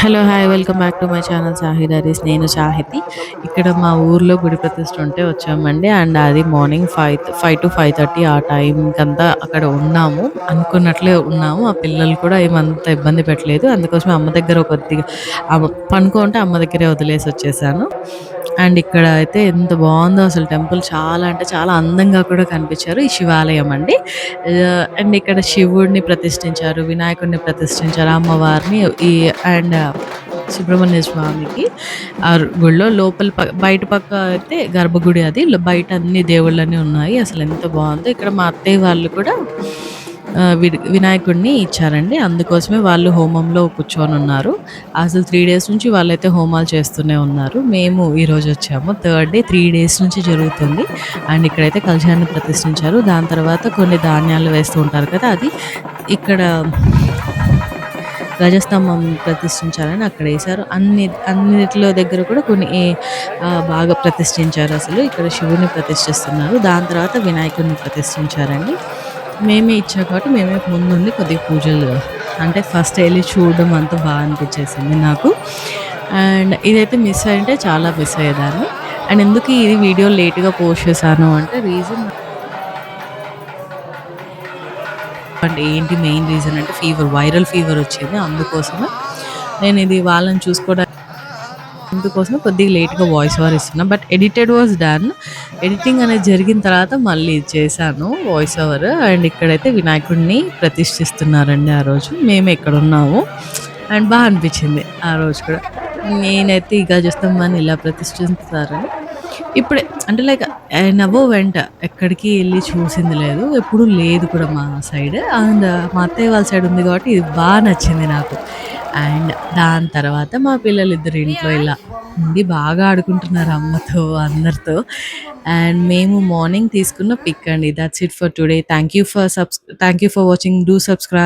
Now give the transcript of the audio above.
Hello! Hi! Welcome back to my channel Sahi diaries. నేను షాహితి. ఇక్కడ మా ఊర్లో గుడి ప్రతిష్ఠ ఉంటే వచ్చామండి. అండ్ అది మార్నింగ్ 5-5:30 ఆ టైంకంతా అక్కడ ఉన్నాము. అనుకున్నట్లే ఉన్నాము. ఆ పిల్లలు కూడా ఏమంత ఇబ్బంది పెట్టలేదు. అందుకోసమే అమ్మ దగ్గర కొద్దిగా పనుకో అంటే అమ్మ దగ్గరే వదిలేసి వచ్చేసాను. అండ్ ఇక్కడ అయితే ఎంత బావుందో అసలు టెంపుల్ చాలా అంటే చాలా అందంగా కూడా కనిపించారు. ఈ శివాలయం అండి. అండ్ ఇక్కడ శివుడిని ప్రతిష్ఠించారు, వినాయకుడిని ప్రతిష్ఠించారు, అమ్మవారిని ఈ అండ్ సుబ్రహ్మణ్య స్వామికి గుడిలో లోపల బయట పక్క అయితే గర్భగుడి అది. బయట అన్ని దేవుళ్ళన్నీ ఉన్నాయి. అసలు ఎంత బావుందో. ఇక్కడ మా అత్తయ్య వాళ్ళు కూడా వినాయకుడిని ఇచ్చారండి. అందుకోసమే వాళ్ళు హోమంలో కూర్చొనున్నారు. అసలు 3 డేస్ నుంచి వాళ్ళైతే హోమాలు చేస్తూనే ఉన్నారు. మేము ఈరోజొచ్చాము. థర్డ్ డే 3 డేస్ నుంచి జరుగుతుంది. అండ్ ఇక్కడైతే కలశాన్ని ప్రతిష్ఠించారు. దాని తర్వాత కొన్ని ధాన్యాలు వేస్తూ ఉంటారు కదా! అది ఇక్కడ ధ్వజస్తంభం ప్రతిష్ఠించాలని అక్కడేశారు. అన్నిట్లో దగ్గర కూడా కొన్ని బాగా ప్రతిష్ఠించారసలు. ఇక్కడ శివుడిని ప్రతిష్ఠిస్తున్నారు. దాని తర్వాత వినాయకుడిని ప్రతిష్ఠించారండి. మేమే ఇచ్చాం కాబట్టి మేమే ముందుండి కొద్దిగా పూజలు అంటే ఫస్ట్ ఎళ్లి చూడడం అంతా బా అనిపించేసింది నాకు. అండ్ ఇదైతే మిస్ అయ్యుంటే చాలా మిస్ అయ్యేదాన్ని. అండ్ ఎందుకు ఇది వీడియో లేట్‌గా పోస్ట్ చేశాను అంటే రీజన్ అండ్ ఏంటి మెయిన్ రీజన్ అంటే వైరల్ ఫీవర్ వచ్చింది. అందుకోసమే నేను ఇది వాళ్ళని చూసుకోవడానికి అందుకోసమే కొద్దిగా లేట్‌గా వాయిస్ ఓవర్ ఇస్తున్నా. But edited was done. Editing అనేది జరిగిన తర్వాత మళ్ళీ చేశాను వాయిస్ ఓవర్. అండ్ ఇక్కడైతే వినాయకుడిని ప్రతిష్ఠిస్తున్నారండి ఆ రోజు. మేము ఇక్కడున్నాము. అండ్ బా అనిపించింది ఆ రోజు కూడా. నేనైతే ఇక జస్తంభాన్ని ఇలా ప్రతిష్ఠిస్తారని ఇప్పుడే అంటే లైక్ నవ్వు వెంట ఎక్కడికి ఎళ్లి చూసింది లేదు. ఎప్పుడు లేదు కూడా మా సైడ్. అండ్ మా అత్తయ్య వాళ్ళ సైడ్ ఉంది కాబట్టి ఇది బా నచ్చింది నాకు. అండ్ దాని తర్వాత మా పిల్లలిద్దరు ఇంట్లో ఇలా ఉండి బాగా ఆడుకుంటున్నారు అమ్మతో, అందరితో. అండ్ మేము మార్నింగ్ తీసుకున్న పిక్ అండి. That's it for today. Thank you for watching. Do subscribe.